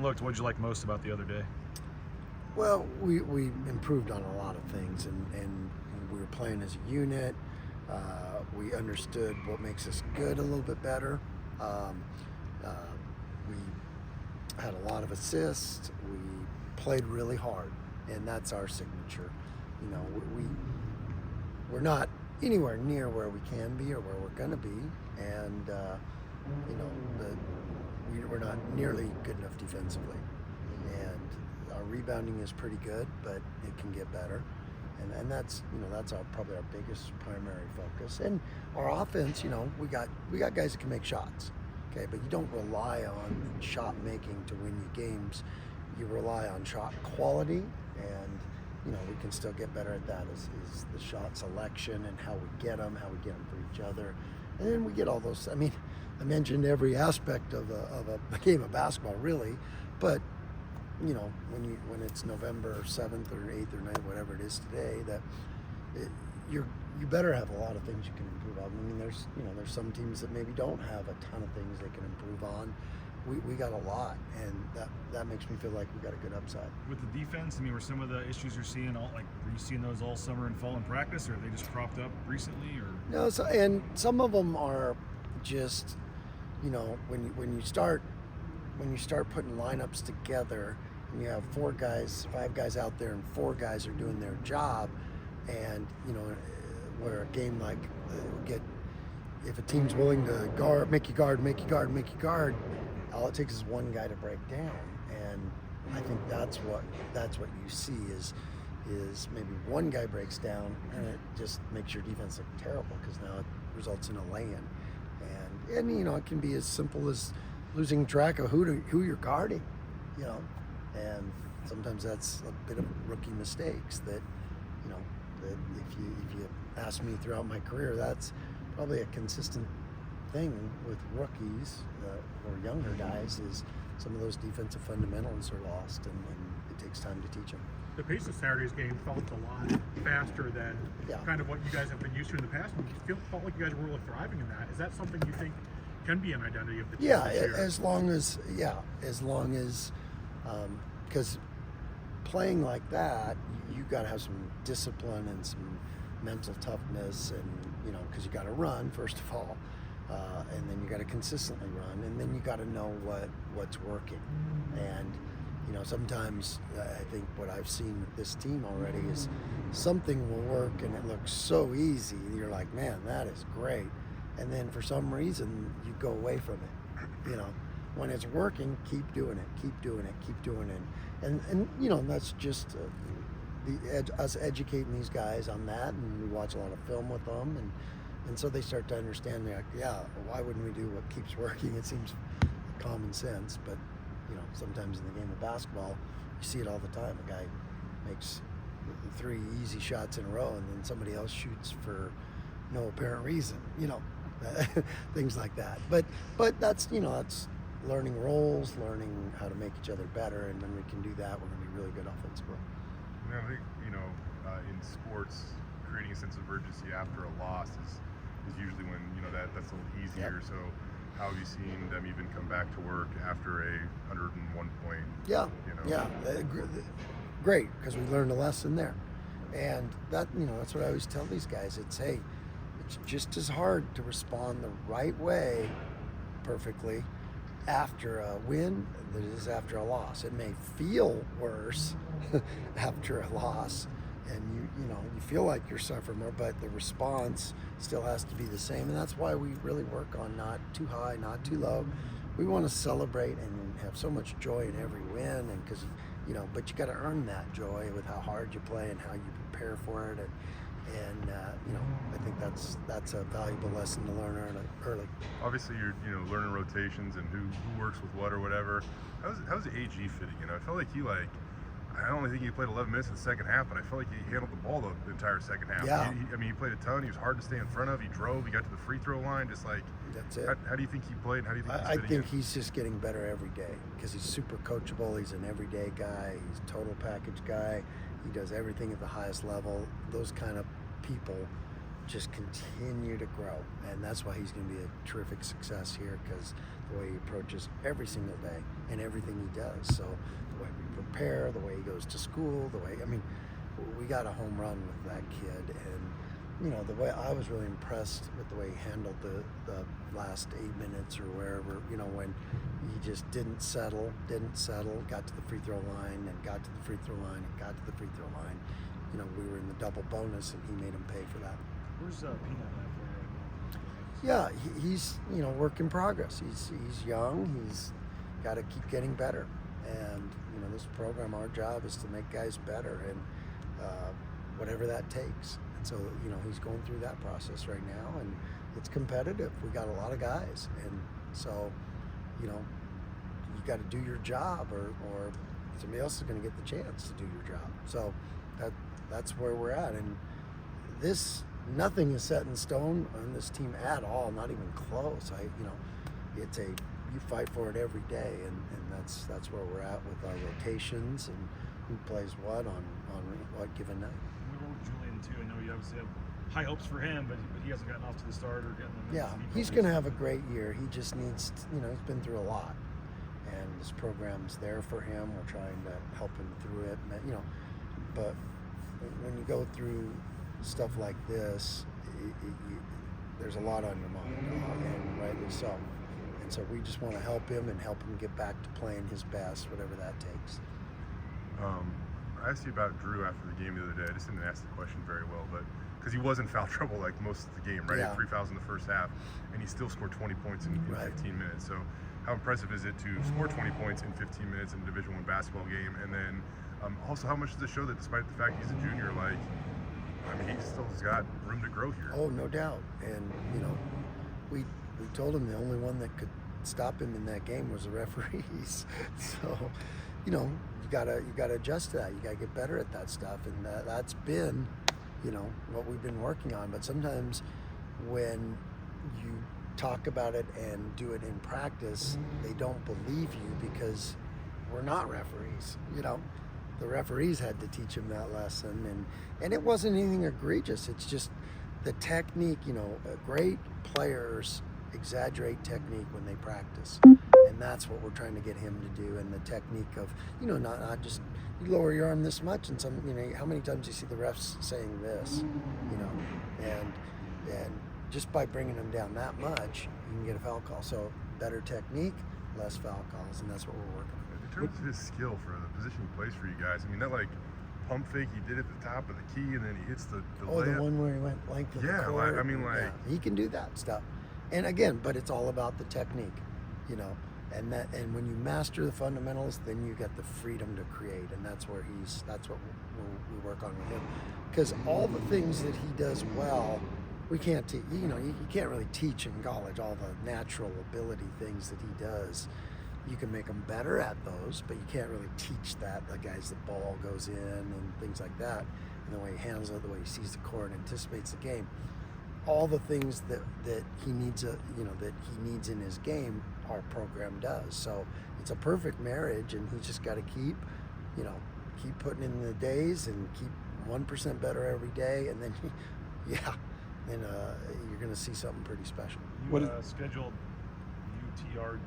Looked, what did you like most about the other day? Well, we improved on a lot of things, and we were playing as a unit. We understood what makes us good a little bit better. We had a lot of assists. We played really hard, and that's our signature. You know, we're not anywhere near where we can be or where we're going to be, and you know, we're not nearly good enough defensively. And our rebounding is pretty good, but it can get better. And that's, you know, that's probably our biggest primary focus. And our offense, you know, we got guys that can make shots, okay, but you don't rely on shot making to win you games. You rely on shot quality, and you know, we can still get better at that. Is the shot selection and how we get them for each other, and then we get all those. I mean, I mentioned every aspect of a game of basketball, really, but you know, when it's November 7th or 8th or 9th, whatever it is today, you better have a lot of things you can improve on. I mean, there's some teams that maybe don't have a ton of things they can improve on. We got a lot, and that makes me feel like we got a good upside. With the defense, I mean, were some of the issues you're seeing were you seeing those all summer and fall in practice, or are they just cropped up recently, or? No, and some of them are just, you know, when you start putting lineups together, and you have 5 guys out there, and 4 guys are doing their job, and you know, where a game like if a team's willing to make you guard, all it takes is one guy to break down, and I think that's what you see is maybe one guy breaks down, and it just makes your defense look terrible because now it results in a lay-in, and you know, it can be as simple as losing track of who you're guarding, you know, and sometimes that's a bit of rookie mistakes that, you know, that if you ask me throughout my career, that's probably a consistent thing with rookies or younger guys, is some of those defensive fundamentals are lost, and it takes time to teach them. The pace of Saturday's game felt a lot faster than kind of what you guys have been used to in the past. And felt like you guys were really thriving in that. Is that something you think can be an identity of the team this year? as long as because playing like that, you got to have some discipline and some mental toughness, and you know, because you got to run first of all, and then you got to consistently run, and then you got to know what's working. And you know, sometimes I think what I've seen with this team already is something will work and it looks so easy, you're like, man, that is great, and then for some reason you go away from it. You know, when it's working, keep doing it, and you know, that's just us educating these guys on that, and we watch a lot of film with them, and so they start to understand, like, yeah, why wouldn't we do what keeps working? It seems common sense, but you know, sometimes in the game of basketball, you see it all the time. A guy makes 3 easy shots in a row, and then somebody else shoots for no apparent reason, you know, things like that. But that's, you know, that's learning roles, learning how to make each other better, and when we can do that, we're going to be really good offensively. You know, I think, you know, in sports, creating a sense of urgency after a loss is usually when, you know, that's a little easier. Yep. So how have you seen them even come back to work after a 101 point? Great, because we learned a lesson there, and that, you know, that's what I always tell these guys. It's just as hard to respond the right way perfectly after a win than it is after a loss. It may feel worse after a loss, and you know, you feel like you're suffering more, but the response still has to be the same, and that's why we really work on not too high, not too low. We want to celebrate and have so much joy in every win, and because, you know, but you got to earn that joy with how hard you play and how you prepare for it, and you know, I think that's a valuable lesson to learn early. Obviously, you're, you know, learning rotations and who works with what or whatever. How's the AG fitting? You know, I felt like I only think he played 11 minutes in the second half, but I felt like he handled the ball the entire second half. Yeah. He played a ton. He was hard to stay in front of. He drove. He got to the free throw line. Just like, that's it. How do you think he played? How do you think I think he's just getting better every day because he's super coachable. He's an everyday guy. He's a total package guy. He does everything at the highest level. Those kind of people just continue to grow, and that's why he's going to be a terrific success here, because the way he approaches every single day and everything he does. So the way we prepare, the way he goes to school, we got a home run with that kid. And the way I was really impressed with the way he handled the last 8 minutes or wherever, when he just didn't settle, got to the free throw line and got to the free throw line and got to the free throw line. We were in the double bonus and he made him pay for that. Where's Peanut at for you right now? Yeah, he's work in progress. He's young. He's got to keep getting better. And this program, our job is to make guys better, and whatever that takes. And so he's going through that process right now, and it's competitive. We got a lot of guys, and so you got to do your job, or somebody else is going to get the chance to do your job. So that's where we're at, and nothing is set in stone on this team at all, not even close. It's you fight for it every day, and that's where we're at with our rotations and who plays what on what given night. We were with Julian too. I know you obviously have high hopes for him, but he hasn't gotten off to the start or getting the minutes. Yeah, he's going to have a great year. He just needs, he's been through a lot, and this program's there for him. We're trying to help him through it, but when you go through stuff like this, there's a lot on your mind, and rightly so. And so we just want to help him and help him get back to playing his best, whatever that takes. I asked you about Drew after the game the other day. I just didn't ask the question very well, but because he was in foul trouble like most of the game, right? He had 3 fouls in the first half, and he still scored 20 points in 15 minutes. So how impressive is it to score 20 points in 15 minutes in a Division I basketball game? And then also, how much does it show that despite the fact he's a junior, he still has got room to grow here? Oh, no doubt. And, we told him the only one that could stop him in that game was the referees. So, you gotta adjust to that. You gotta get better at that stuff, and that's been, what we've been working on. But sometimes when you talk about it and do it in practice, they don't believe you because we're not referees. The referees had to teach him that lesson, and it wasn't anything egregious. It's just the technique. Great players exaggerate technique when they practice, and that's what we're trying to get him to do. And the technique of not just you lower your arm this much, and how many times you see the refs saying this, and just by bringing him down that much, you can get a foul call. So better technique, less foul calls, and that's what we're working on. In terms of his skill for the position he plays for you guys, that pump fake he did at the top of the key, and then he hits the layup. The one where he went length of the court. He can do that stuff. And again, but it's all about the technique, and when you master the fundamentals, then you get the freedom to create, and that's what we work on with him, because all the things that he does well, we can't teach. You can't really teach in college all the natural ability things that he does. You can make him better at those, but you can't really teach that. The guys, the ball goes in and things like that, and the way he handles it, the way he sees the court, anticipates the game. All the things that he needs, that he needs in his game, our program does. So it's a perfect marriage, and he's just got to keep putting in the days and keep 1% better every day, and then, you're going to see something pretty special. You scheduled UTRGV,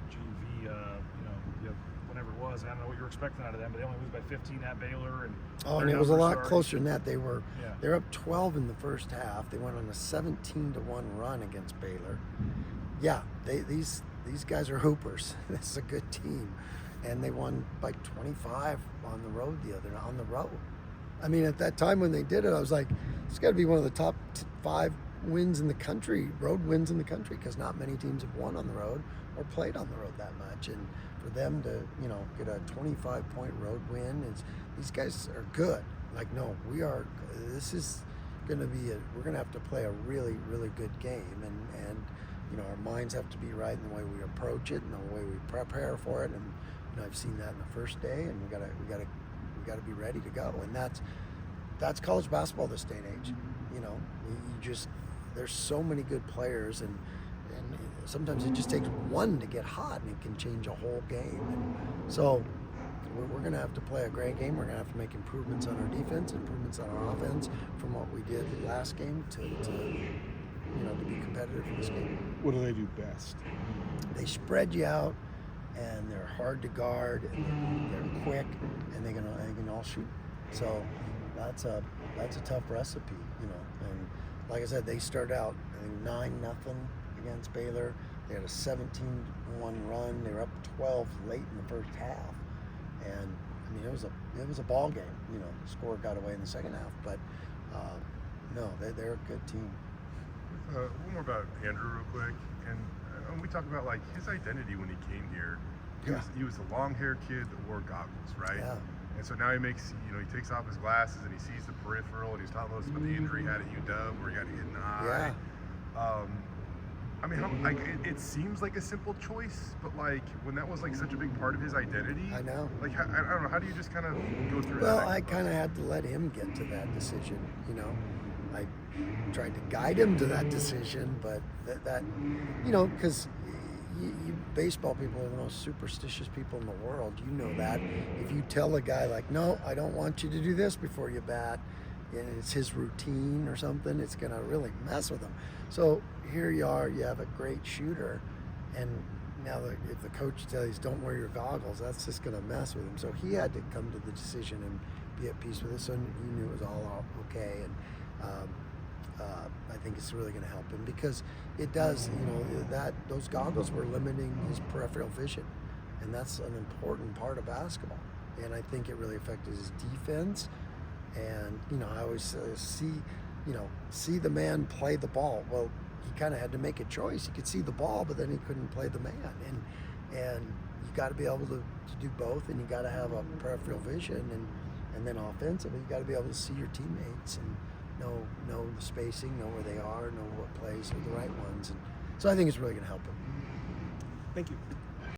whenever it was. I don't know what you were expecting out of them, but they only lose by 15 at Baylor, and it was a lot closer than that. They're up 12 in the first half. They went on a 17-1 run against Baylor. Yeah, these guys are hoopers. This is a good team, and they won by 25 on the road on the road. At that time when they did it, I was like, it's got to be one of the top 5 wins in the country, road wins in the country, because not many teams have won on the road or played on the road that much. And for them to, get a 25-point road win, these guys are good. This is going to be we're going to have to play a really, really good game, and our minds have to be right in the way we approach it and the way we prepare for it. And I've seen that in the first day, and we got to be ready to go. And that's college basketball this day and age. There's so many good players, and sometimes it just takes one to get hot, and it can change a whole game. And so we're going to have to play a great game. We're going to have to make improvements on our defense, improvements on our offense from what we did last game to to be competitive in this game. What do they do best? They spread you out, and they're hard to guard, and they're quick, and they can all shoot. So that's a tough recipe, And like I said, they started out I think 9-0 against Baylor. They had a 17-1 run. They were up 12 late in the first half, and I mean it was a ball game. Score got away in the second half, but no, they're a good team. One more about Andrew real quick, and when we talk about like his identity when he came here, he was the long-haired kid that wore goggles, right? Yeah. And so now he makes, he takes off his glasses and he sees the peripheral, and he's talking about the injury he had at UW where he got hit in the eye. Yeah. I mean, it seems like a simple choice, but like when that was like such a big part of his identity, I know. Like, I don't know, how do you just kind of go through that? Well, I kind of had to let him get to that decision, I tried to guide him to that decision, but that because you baseball people are the most superstitious people in the world. You know that. If you tell a guy like, no, I don't want you to do this before you bat, and it's his routine or something, it's going to really mess with him. So here you are, you have a great shooter, and now if the coach tells you don't wear your goggles, that's just going to mess with him. So he had to come to the decision and be at peace with it, so he knew it was all okay. And I think it's really going to help him because it does, that those goggles were limiting his peripheral vision, and that's an important part of basketball. And I think it really affected his defense. And I always see the man play the ball. Well, he kind of had to make a choice. He could see the ball, but then he couldn't play the man. And you got to be able to do both, and you got to have a peripheral vision, and then offensively, you got to be able to see your teammates and know the spacing, know where they are, know what plays are the right ones. And so I think it's really going to help him. Thank you.